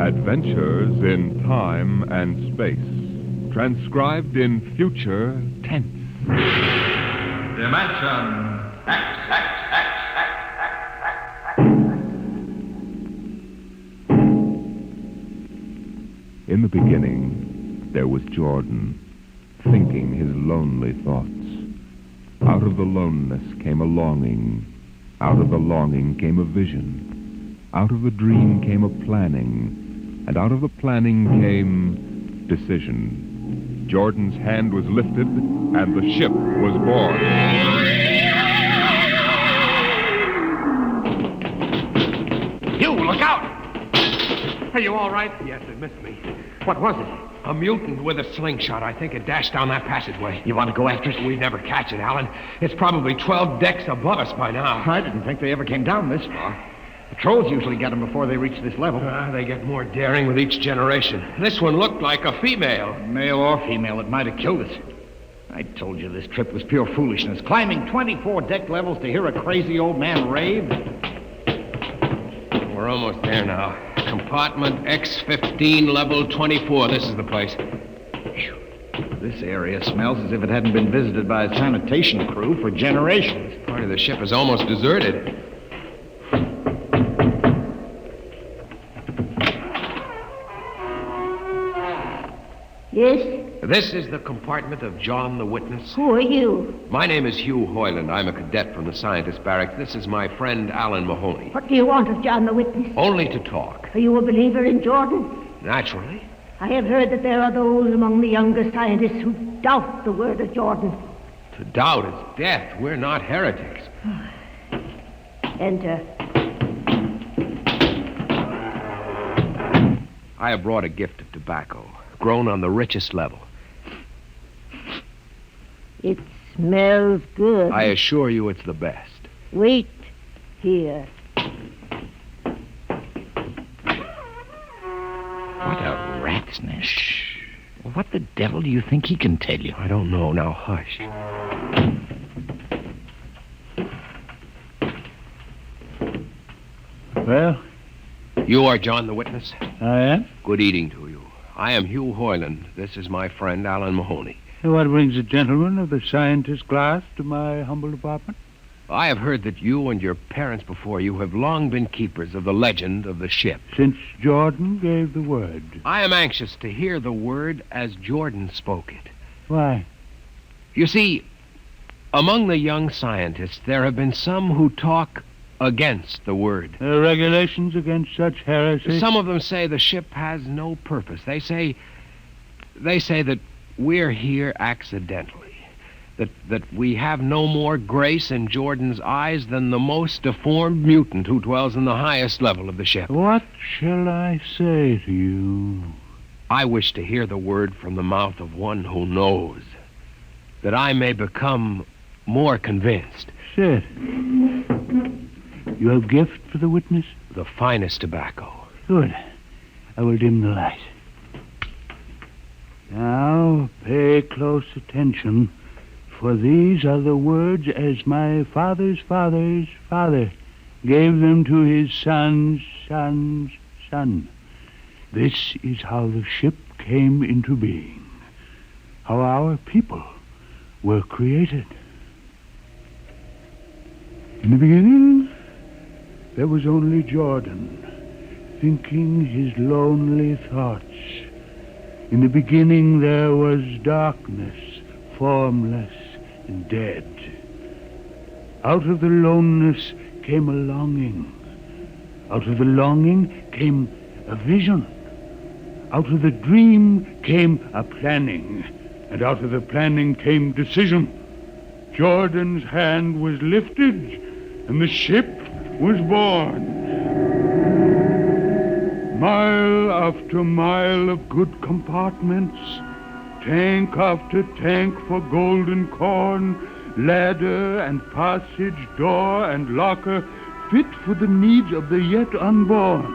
Adventures in time and space, transcribed in future tense. Dimension X. In the beginning, there was Jordan, thinking his lonely thoughts. Out of the loneness came a longing. Out of the longing came a vision. Out of the dream came a planning. And out of the planning came decision. Jordan's hand was lifted, and the ship was born. You, look out! Are you all right? Yes, it missed me. What was it? A mutant with a slingshot. I think it dashed down that passageway. You want to go after it? We'd never catch it, Alan. It's probably 12 decks above us by now. I didn't think they ever came down this far. Patrols usually get them before they reach this level. They get more daring with each generation. This one looked like a female. Male or female, it might have killed us. I told you this trip was pure foolishness. Climbing 24 deck levels to hear a crazy old man rave. We're almost there now. Compartment X15, level 24. This is the place. Whew. This area smells as if it hadn't been visited by a sanitation crew for generations. Part of the ship is almost deserted. Yes? This is the compartment of John the Witness. Who are you? My name is Hugh Hoyland. I'm a cadet from the scientist barracks. This is my friend Alan Mahoney. What do you want of John the Witness? Only to talk. Are you a believer in Jordan? Naturally. I have heard that there are those among the younger scientists who doubt the word of Jordan. To doubt is death. We're not heretics. Enter. I have brought a gift of tobacco, grown on the richest level. It smells good. I assure you it's the best. Wait here. What a rat's nest. Shh. What the devil do you think he can tell you? I don't know. Now, hush. Well? You are John the Witness? I am? Good eating to you. I am Hugh Hoyland. This is my friend Alan Mahoney. What brings a gentleman of the scientist class to my humble apartment? I have heard that you and your parents before you have long been keepers of the legend of the ship. Since Jordan gave the word. I am anxious to hear the word as Jordan spoke it. Why? You see, among the young scientists, there have been some who talk against the word. Regulations against such heresy? Some of them say the ship has no purpose. They say that we're here accidentally. That we have no more grace in Jordan's eyes than the most deformed mutant who dwells in the highest level of the ship. What shall I say to you? I wish to hear the word from the mouth of one who knows, that I may become more convinced. Sit. You have gift for the witness? The finest tobacco. Good. I will dim the light. Now, pay close attention, for these are the words as my father's father's father gave them to his son's son's son. This is how the ship came into being, how our people were created. In the beginning, there was only Jordan, thinking his lonely thoughts. In the beginning there was darkness, formless and dead. Out of the loneness came a longing. Out of the longing came a vision. Out of the dream came a planning. And out of the planning came decision. Jordan's hand was lifted, and the ship was born. Mile after mile of good compartments, tank after tank for golden corn, ladder and passage, door and locker, fit for the needs of the yet unborn.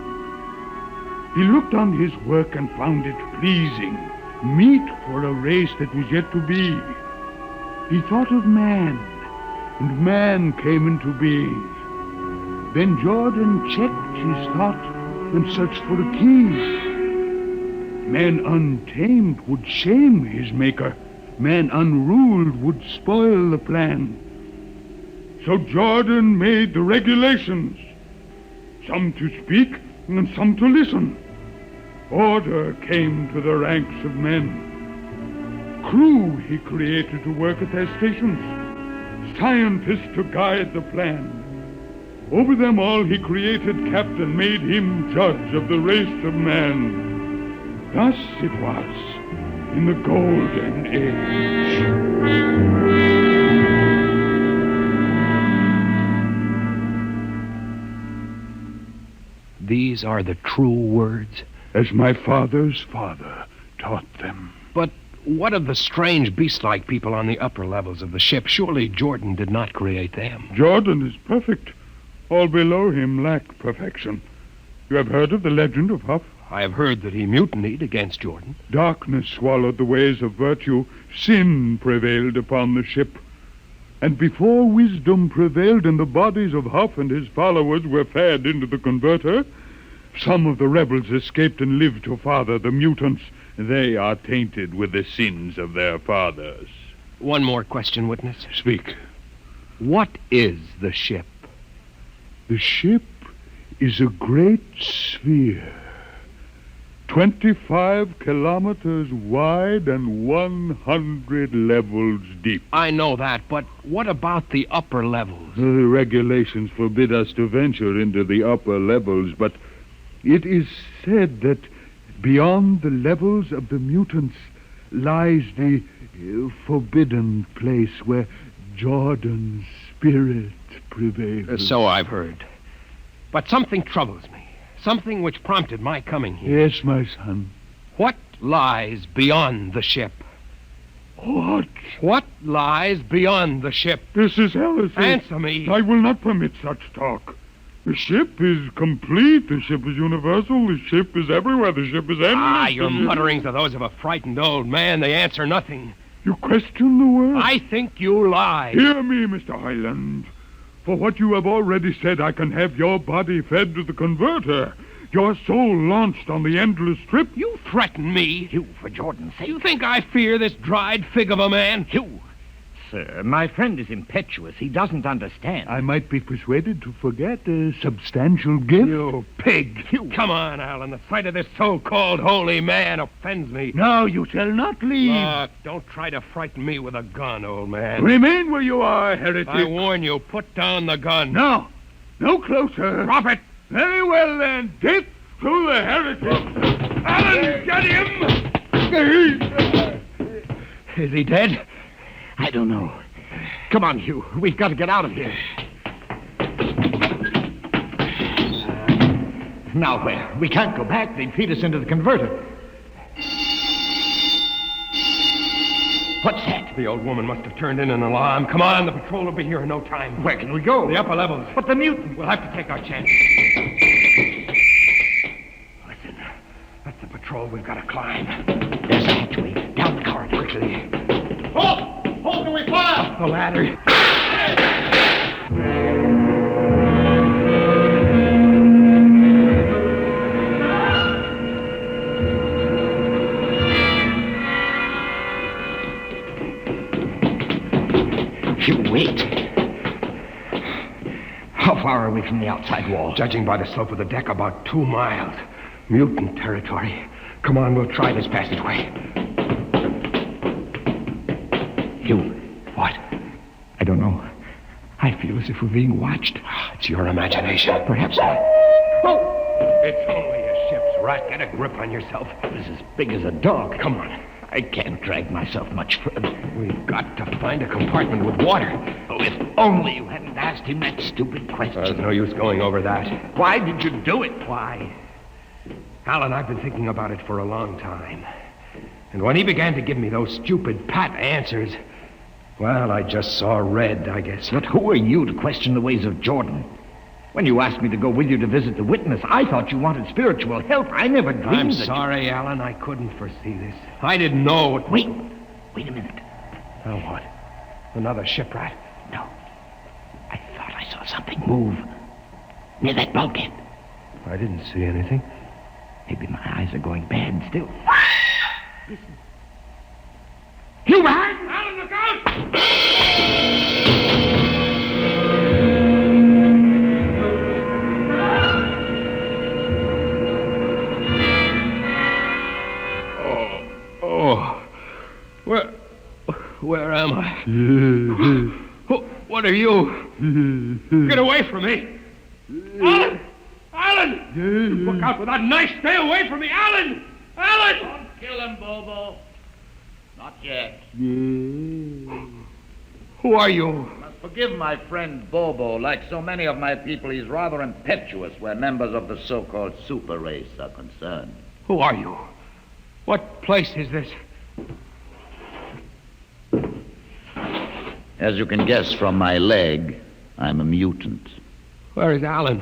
He looked on his work and found it pleasing, meet for a race that was yet to be. He thought of man, and man came into being. Then Jordan checked his thought and searched for a key. Man untamed would shame his maker. Man unruled would spoil the plan. So Jordan made the regulations, some to speak and some to listen. Order came to the ranks of men. Crew he created to work at their stations, scientists to guide the plan. Over them all he created captain, made him judge of the race of man. Thus it was in the Golden Age. These are the true words? As my father's father taught them. But what of the strange beast-like people on the upper levels of the ship? Surely Jordan did not create them. Jordan is perfect. All below him lack perfection. You have heard of the legend of Huff? I have heard that he mutinied against Jordan. Darkness swallowed the ways of virtue. Sin prevailed upon the ship. And before wisdom prevailed and the bodies of Huff and his followers were fed into the converter, some of the rebels escaped and lived to father the mutants. They are tainted with the sins of their fathers. One more question, witness. Speak. What is the ship? The ship is a great sphere, 25 kilometers wide and 100 levels deep. I know that, but what about the upper levels? The regulations forbid us to venture into the upper levels, but it is said that beyond the levels of the mutants lies the forbidden place where Jordan's spirit prevails. So I've heard. But something troubles me. Something which prompted my coming here. Yes, my son. What lies beyond the ship? What? What lies beyond the ship? This is heresy. Answer me. I will not permit such talk. The ship is complete. The ship is universal. The ship is everywhere. The ship is endless. Your mutterings are those of a frightened old man. They answer nothing. You question the word? I think you lie. Hear me, Mr. Highland. For what you have already said, I can have your body fed to the converter, your soul launched on the endless trip. You threaten me. You, for Jordan's sake. You think I fear this dried fig of a man? You. Sir, my friend is impetuous. He doesn't understand. I might be persuaded to forget a substantial gift. You pig. You. Come on, Alan. The sight of this so-called holy man offends me. No, you shall not leave. Look, don't try to frighten me with a gun, old man. Remain where you are, heretic. I warn you, put down the gun. No. No closer. Drop it. Very well, then. Death to the heretic. Alan, get him! Is he dead? I don't know. Come on, Hugh. We've got to get out of here. Now where? We can't go back. They'd feed us into the converter. What's that? The old woman must have turned in an alarm. Come on, the patrol will be here in no time. Where can we go? The upper levels. But the mutant. We'll have to take our chance. Listen, that's the patrol we've got to climb. There's a hatchway. Down the corridor. Quickly. Halt! Halt, do we fire? The ladder. Hugh, wait. How far are we from the outside wall? Judging by the slope of the deck, about 2 miles. Mutant territory. Come on, we'll try this passageway. Hugh. What? I don't know. I feel as if we're being watched. It's your imagination. Perhaps not. Oh! It's only a ship's rat. Get a grip on yourself. This is as big as a dog. Come on. I can't drag myself much further. We've got to find a compartment with water. Oh, if only you hadn't asked him that stupid question. There's no use going over that. Why did you do it? Why? Alan, I've been thinking about it for a long time. And when he began to give me those stupid pat answers, well, I just saw red, I guess. But who are you to question the ways of Jordan? When you asked me to go with you to visit the witness, I thought you wanted spiritual help. I never dreamed I'm that sorry, Alan. I couldn't foresee this. I didn't know it. Wait a minute. Oh, what? Another shipwright? No. I thought I saw something move near that bulkhead. I didn't see anything. Maybe my eyes are going bad still. Listen. You behind! Alan, look out! Oh. Where am I? What are you? Get away from me! Alan! Alan! Look out for that knife! Stay away from me! Alan! Alan! Don't kill him, Bobo. Not yet. Who are you? You must forgive my friend Bobo. Like so many of my people, he's rather impetuous where members of the so-called super race are concerned. Who are you? What place is this? As you can guess from my leg, I'm a mutant. Where is Alan?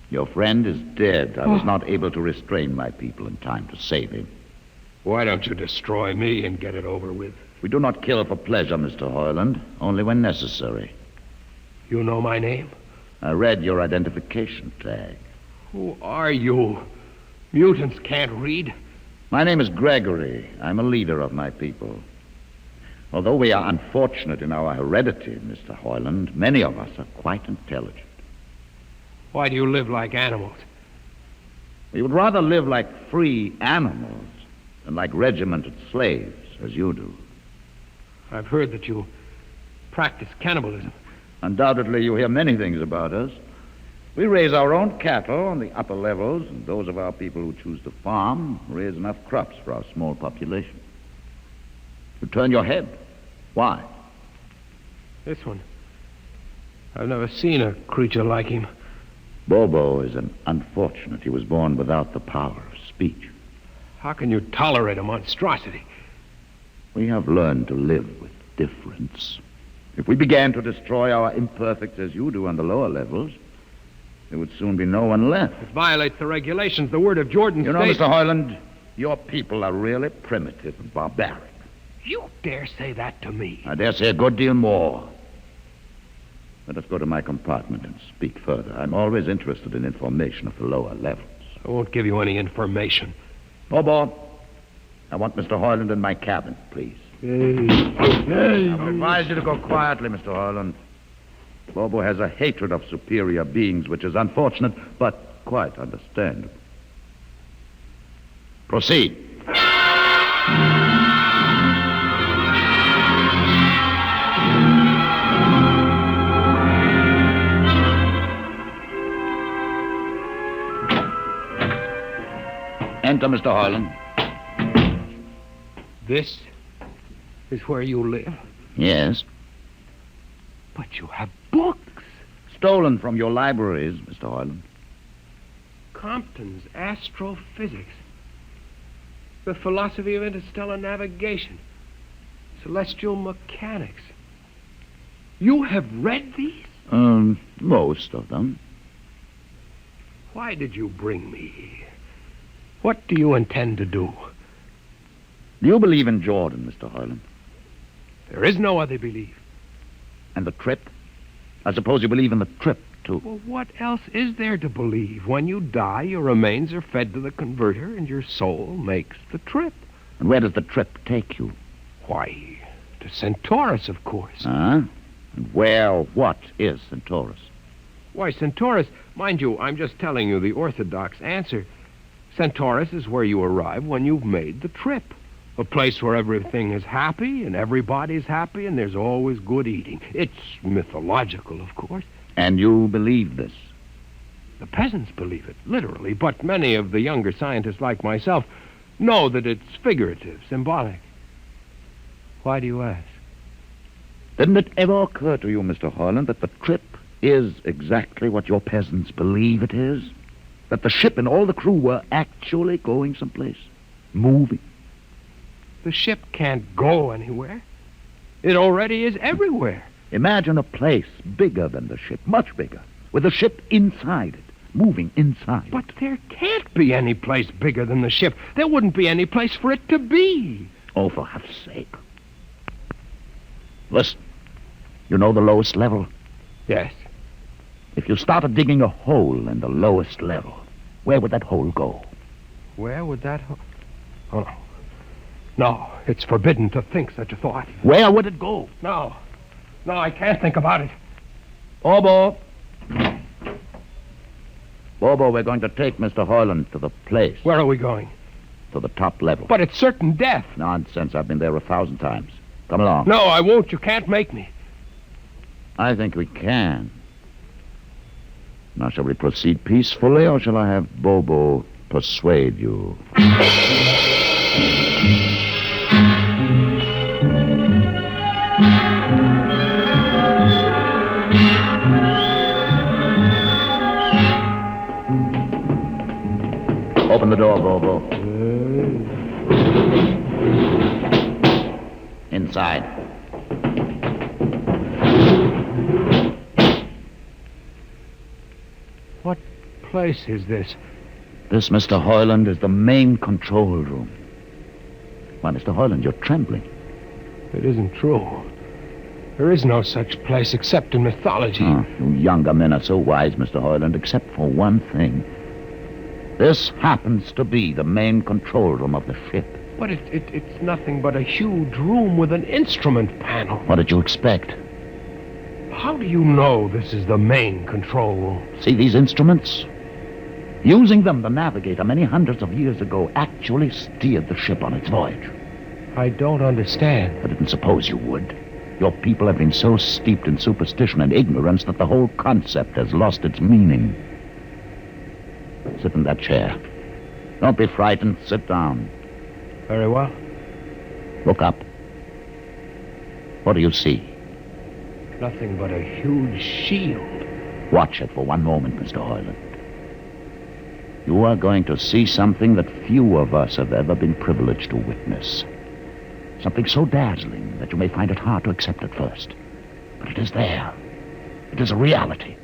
Your friend is dead. I was not able to restrain my people in time to save him. Why don't you destroy me and get it over with? We do not kill for pleasure, Mr. Hoyland, only when necessary. You know my name? I read your identification tag. Who are you? Mutants can't read. My name is Gregory. I'm a leader of my people. Although we are unfortunate in our heredity, Mr. Hoyland, many of us are quite intelligent. Why do you live like animals? We would rather live like free animals than like regimented slaves, as you do. I've heard that you practice cannibalism. Undoubtedly, you hear many things about us. We raise our own cattle on the upper levels, and those of our people who choose to farm raise enough crops for our small population. You turn your head. Why? This one. I've never seen a creature like him. Bobo is an unfortunate. He was born without the power of speech. How can you tolerate a monstrosity? We have learned to live with difference. If we began to destroy our imperfects as you do on the lower levels, there would soon be no one left. It violates the regulations. The word of Jordan You know, states... Mr. Hoyland, your people are really primitive and barbaric. You dare say that to me? I dare say a good deal more. Let us go to my compartment and speak further. I'm always interested in information of the lower levels. I won't give you any information. Bobo, I want Mr. Hoyland in my cabin, please. Hey. I would advise you to go quietly, Mr. Hoyland. Bobo has a hatred of superior beings, which is unfortunate, but quite understandable. Proceed. Enter, Mr. Hoyland. This is where you live? Yes. But you have books. Stolen from your libraries, Mr. Hoyland. Compton's Astrophysics. The Philosophy of Interstellar Navigation. Celestial Mechanics. You have read these? Most of them. Why did you bring me here? What do you intend to do? Do you believe in Jordan, Mr. Hoyland? There is no other belief. And the trip? I suppose you believe in the trip, too. Well, what else is there to believe? When you die, your remains are fed to the converter, and your soul makes the trip. And where does the trip take you? Why, to Centaurus, of course. Huh? And what is Centaurus? Why, Centaurus, mind you, I'm just telling you the orthodox answer. Centaurus is where you arrive when you've made the trip. A place where everything is happy and everybody's happy and there's always good eating. It's mythological, of course. And you believe this? The peasants believe it, literally, but many of the younger scientists like myself know that it's figurative, symbolic. Why do you ask? Didn't it ever occur to you, Mr. Hoyland, that the trip is exactly what your peasants believe it is? That the ship and all the crew were actually going someplace, moving? The ship can't go anywhere. It already is everywhere. Imagine a place bigger than the ship, much bigger, with the ship inside it, moving inside. But there can't be any place bigger than the ship. There wouldn't be any place for it to be. Oh, for heaven's sake. Listen, you know the lowest level? Yes. If you started digging a hole in the lowest level, where would that hole go? Where would that... Oh, no. No, it's forbidden to think such a thought. Where would it go? No. No, I can't think about it. Bobo. Bobo, we're going to take Mr. Hoyland to the place. Where are we going? To the top level. But it's certain death. Nonsense. I've been there 1,000 times. Come along. No, I won't. You can't make me. I think we can. Now, shall we proceed peacefully, or shall I have Bobo persuade you? Open the door, Bobo. Inside. What place is this? This, Mr. Hoyland, is the main control room. Why, Mr. Hoyland, you're trembling. It isn't true. There is no such place except in mythology. Oh, you younger men are so wise, Mr. Hoyland, except for one thing. This happens to be the main control room of the ship. But it's nothing but a huge room with an instrument panel. What did you expect? How do you know this is the main control room? See these instruments? Using them, the navigator, many hundreds of years ago, actually steered the ship on its voyage. I don't understand. I didn't suppose you would. Your people have been so steeped in superstition and ignorance that the whole concept has lost its meaning. Sit in that chair. Don't be frightened. Sit down. Very well. Look up. What do you see? Nothing but a huge shield. Watch it for one moment, Mr. Hoyland. You are going to see something that few of us have ever been privileged to witness. Something so dazzling that you may find it hard to accept at first. But it is there. It is a reality.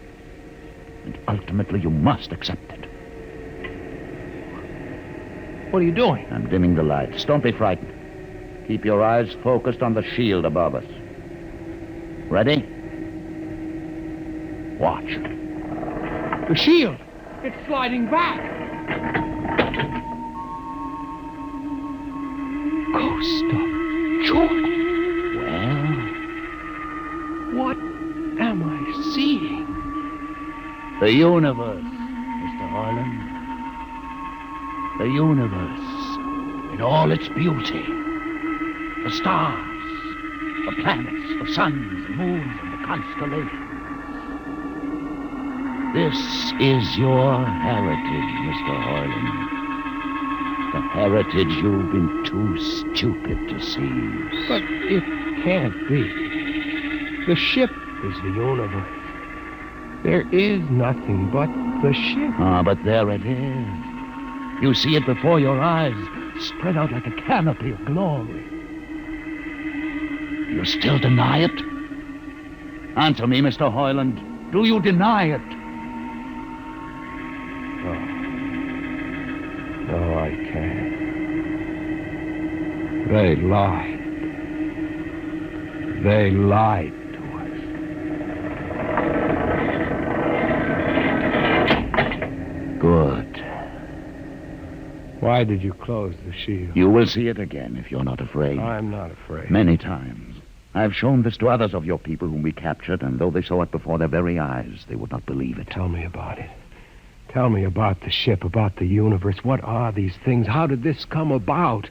And ultimately you must accept it. What are you doing? I'm dimming the lights. Don't be frightened. Keep your eyes focused on the shield above us. Ready? Watch. The shield. It's sliding back. Ghost of Jordan. Well? What am I seeing? The universe, Mr. Hoyland. The universe in all its beauty. The stars, the planets, the suns, the moons, and the constellations. This is your heritage, Mr. Hoyland. The heritage you've been too stupid to seize. But it can't be. The ship is the universe. There is nothing but the ship. Ah, but there it is. You see it before your eyes, spread out like a canopy of glory. You still deny it? Answer me, Mr. Hoyland. Do you deny it? No, I can't. They lied. They lied to us. Good. Why did you close the shield? You will see it again if you're not afraid. I'm not afraid. Many times. I've shown this to others of your people whom we captured, and though they saw it before their very eyes, they would not believe it. Tell me about it. Tell me about the ship, about the universe. What are these things? How did this come about?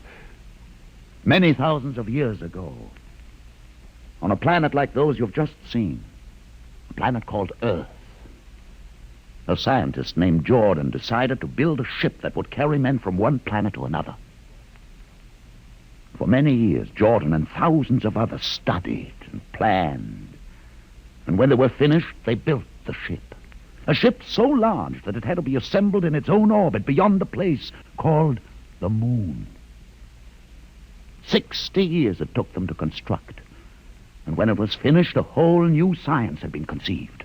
Many thousands of years ago, on a planet like those you've just seen, a planet called Earth, a scientist named Jordan decided to build a ship that would carry men from one planet to another. For many years, Jordan and thousands of others studied and planned. And when they were finished, they built the ship. A ship so large that it had to be assembled in its own orbit beyond the place called the moon. 60 years it took them to construct. And when it was finished, a whole new science had been conceived.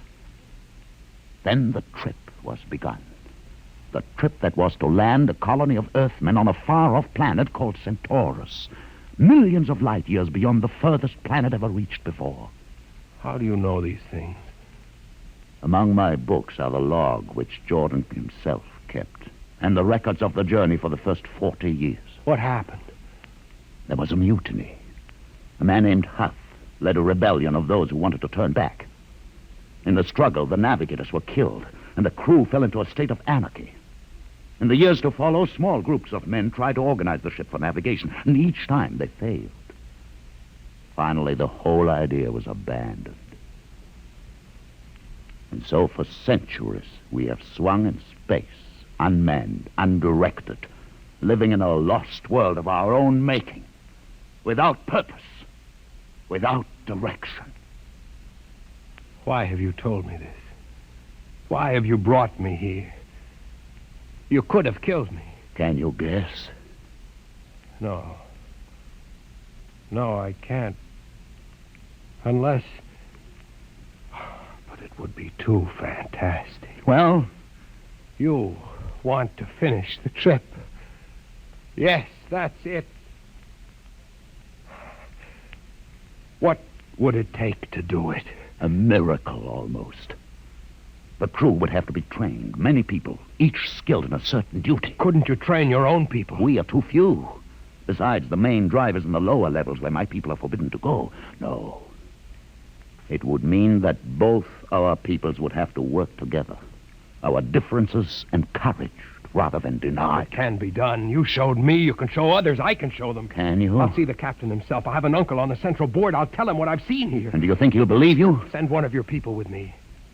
Then the trip was begun. The trip that was to land a colony of Earthmen on a far-off planet called Centaurus, millions of light years beyond the furthest planet ever reached before. How do you know these things? Among my books are the log which Jordan himself kept. and the records of the journey for the first 40 years. What happened? There was a mutiny. A man named Huff led a rebellion of those who wanted to turn back. In the struggle, the navigators were killed, and the crew fell into a state of anarchy. In the years to follow, small groups of men tried to organize the ship for navigation, and each time they failed. Finally, the whole idea was abandoned. And so for centuries, we have swung in space, unmanned, undirected, living in a lost world of our own making, without purpose, without direction. Why have you told me this? Why have you brought me here? You could have killed me. Can you guess? No. No, I can't. Unless... But it would be too fantastic. Well, You want to finish the trip. Yes, that's it. What would it take to do it? a miracle almost. The crew would have to be trained, many people, each skilled in a certain duty. Couldn't you train your own people? We are too few. Besides, the main drivers in the lower levels where my people are forbidden to go. No. It would mean that both our peoples would have to work together. Our differences encouraged rather than denied. It can be done. You showed me. You can show others. I can show them. Can you? I'll see the captain himself. I have an uncle on the central board. I'll tell him what I've seen here. And do you think he'll believe you? Send one of your people with me.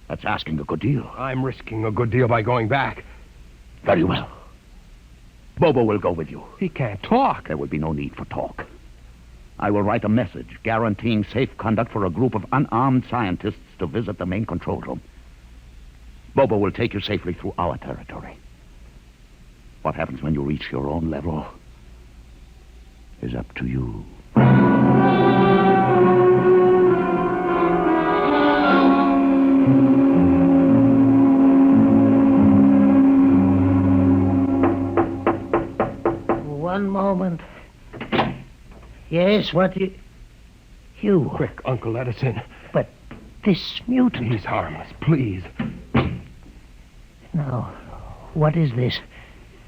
That's asking a good deal. I'm risking a good deal by going back. Very well. Bobo will go with you. He can't talk. There will be no need for talk. I will write a message guaranteeing safe conduct for a group of unarmed scientists to visit the main control room. Bobo will take you safely through our territory. What happens when you reach your own level is up to you. One moment. Yes, what you... Quick, Uncle, let us in. But this mutant... He's harmless, please. Now, what is this?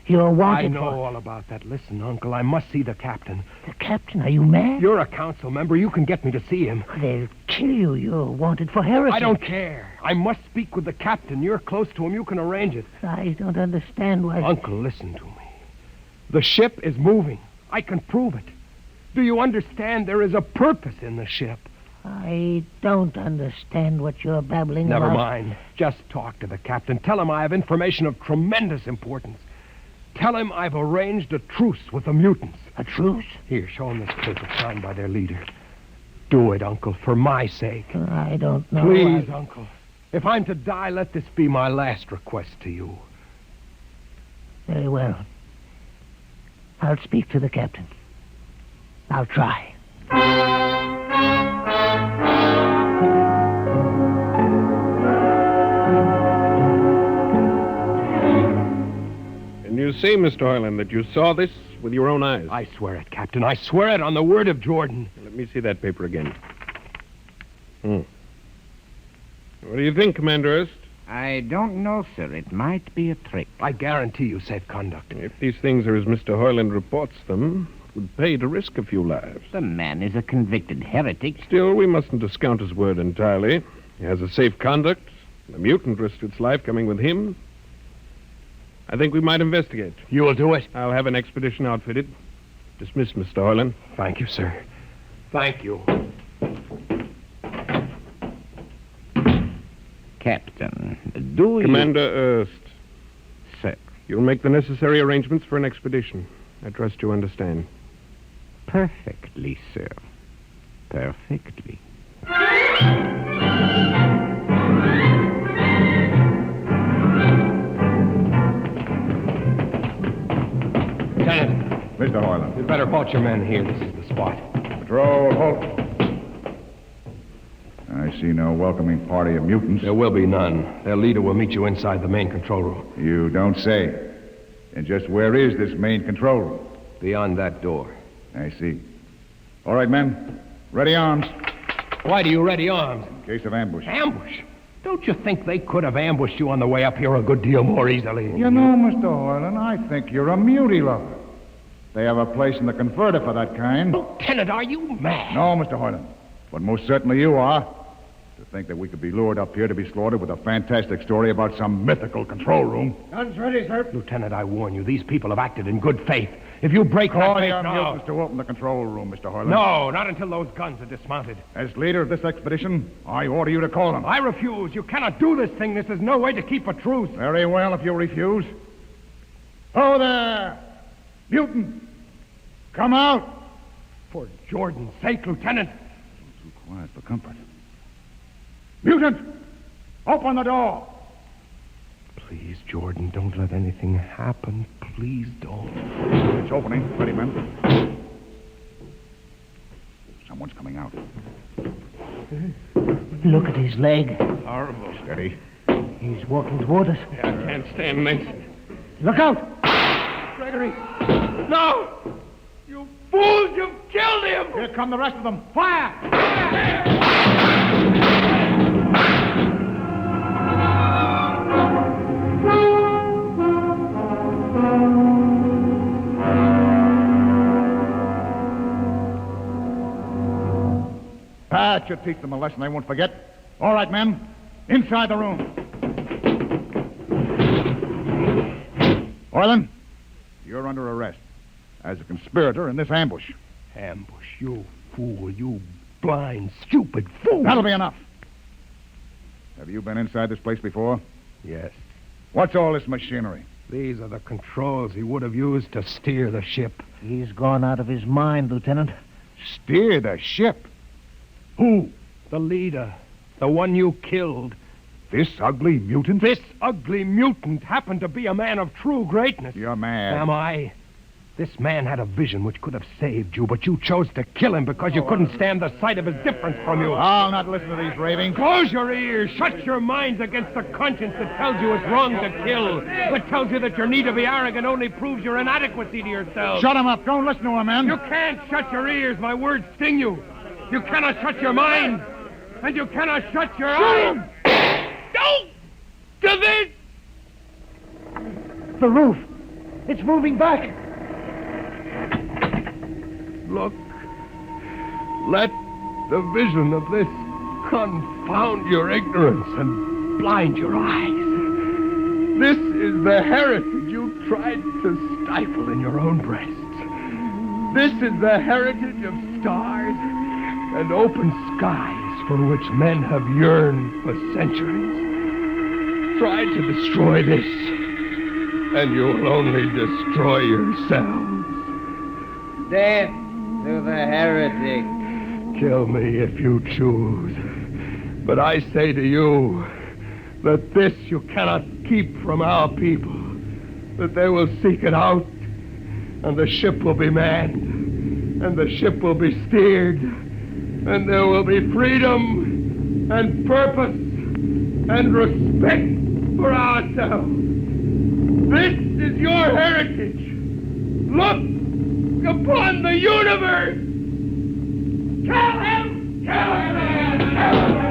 You're wanted I know for... all about that. Listen, Uncle, I must see the captain. The captain? Are you mad? You're a council member. You can get me to see him. They'll kill you. You're wanted for heresy. I don't care. I must speak with the captain. You're close to him. You can arrange it. I don't understand why... Uncle, listen to me. The ship is moving. I can prove it. Do you understand? There is a purpose in the ship. I don't understand what you're babbling Never about. mind. Just talk to the captain. Tell him I have information of tremendous importance. Tell him I've arranged a truce with the mutants. A truce? Here, show him this paper signed by their leader. Do it, Uncle, for my sake. I don't know. Please, Uncle. If I'm to die, let this be my last request to you. Very well. I'll speak to the captain. I'll try. And you say, Mr. Hoyland, that you saw this with your own eyes? I swear it, Captain. I swear it on the word of Jordan. Let me see that paper again. What do you think, Commander Erst? I don't know, sir. It might be a trick. I guarantee you safe conduct. If these things are as Mr. Hoyland reports them, it would pay to risk a few lives. The man is a convicted heretic. Still, we mustn't discount his word entirely. He has a safe conduct. The mutant risked its life coming with him. I think we might investigate. You will do it? I'll have an expedition outfitted. Dismissed, Mr. Hoyland. Thank you, sir. Thank you. Captain, do Commander Erst. Sir. You'll make the necessary arrangements for an expedition. I trust you understand. Perfectly, sir. Perfectly. Lieutenant, Mr. Hoyland. you'd better halt your men here. This is the spot. Patrol, halt. I see no welcoming party of mutants. There will be none. Their leader will meet you inside the main control room. You don't say. And just where is this main control room? Beyond that door. I see. All right, men. Ready arms. Why do you ready arms? In case of ambush. Ambush? Don't you think they could have ambushed you on the way up here a good deal more easily? You know, Mr. Hoyland, I think you're a mutie lover. They have a place in the converter for that kind. Lieutenant, are you mad? No, Mr. Hoyland. But most certainly you are. To think that we could be lured up here to be slaughtered with a fantastic story about some mythical control room. Guns ready, sir. Lieutenant, I warn you, these people have acted in good faith. If you break that Call faith your now... mutants to open the control room, Mr. Hoyland. No, not until those guns are dismounted. As leader of this expedition, I order you to call them. I refuse. You cannot do this thing. This is no way to keep a truce. Very well, if you refuse. Oh, there! Mutant! Come out! For Jordan's sake, Lieutenant. Too quiet for comfort. Mutant! Open the door! Please, Jordan, don't let anything happen. Please don't. It's opening. Ready, men. Someone's coming out. Look at his leg. Horrible. Steady. He's walking toward us. Yeah, I can't stand this. Look out! Gregory! No! You fools! You've killed him! Here come the rest of them. Fire! That should teach them a lesson they won't forget. All right, men. Inside the room. Hoyland, you're under arrest as a conspirator in this ambush. Ambush, you fool, you blind, stupid fool. That'll be enough. Have you been inside this place before? Yes. What's all this machinery? These are the controls he would have used to steer the ship. He's gone out of his mind, Lieutenant. Steer the ship? Who? The leader. The one you killed. This ugly mutant? This ugly mutant happened to be a man of true greatness. You're mad. Am I? This man had a vision which could have saved you, but you chose to kill him because you couldn't stand the sight of his difference from you. I'll not listen to these ravings. Close your ears. Shut your minds against the conscience that tells you it's wrong to kill. That tells you that your need to be arrogant only proves your inadequacy to yourself. Shut him up. Don't listen to him, man. You can't shut your ears. My words sting you. You cannot shut your mind. And you cannot shut your eyes. Don't do this! The roof. It's moving back. Look. Let the vision of this confound your ignorance and blind your eyes. This is the heritage you tried to stifle in your own breasts. This is the heritage of stars and open skies for which men have yearned for centuries. Try to destroy this, and you'll only destroy yourselves. Death to the heretic. Kill me if you choose. But I say to you that this you cannot keep from our people, that they will seek it out, and the ship will be manned, and the ship will be steered, and there will be freedom and purpose and respect for ourselves. This is your heritage. Look upon the universe. Kill him! Kill him! Kill him!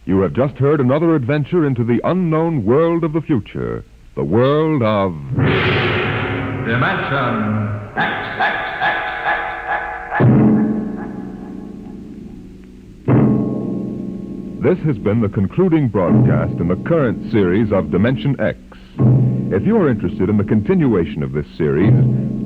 You have just heard another adventure into the unknown world of the future, the world of... Dimension X. This has been the concluding broadcast in the current series of Dimension X. If you are interested in the continuation of this series,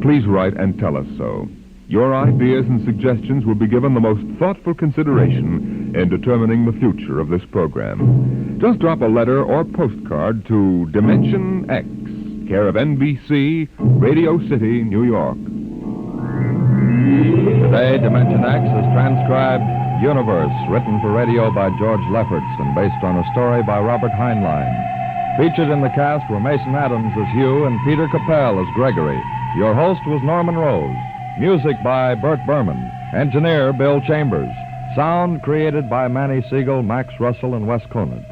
please write and tell us so. Your ideas and suggestions will be given the most thoughtful consideration in determining the future of this program. Just drop a letter or postcard to Dimension X, care of NBC, Radio City, New York. Today, Dimension X is transcribed Universe, written for radio by George Lefferts and based on a story by Robert Heinlein. Featured in the cast were Mason Adams as Hugh and Peter Capell as Gregory. Your host was Norman Rose. Music by Burt Berman. Engineer Bill Chambers. Sound created by Manny Siegel, Max Russell, and Wes Conant.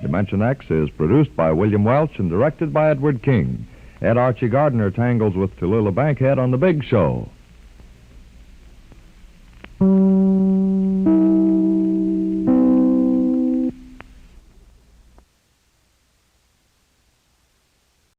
Dimension X is produced by William Welch and directed by Edward King. Ed Archie Gardner tangles with Tallulah Bankhead on The Big Show.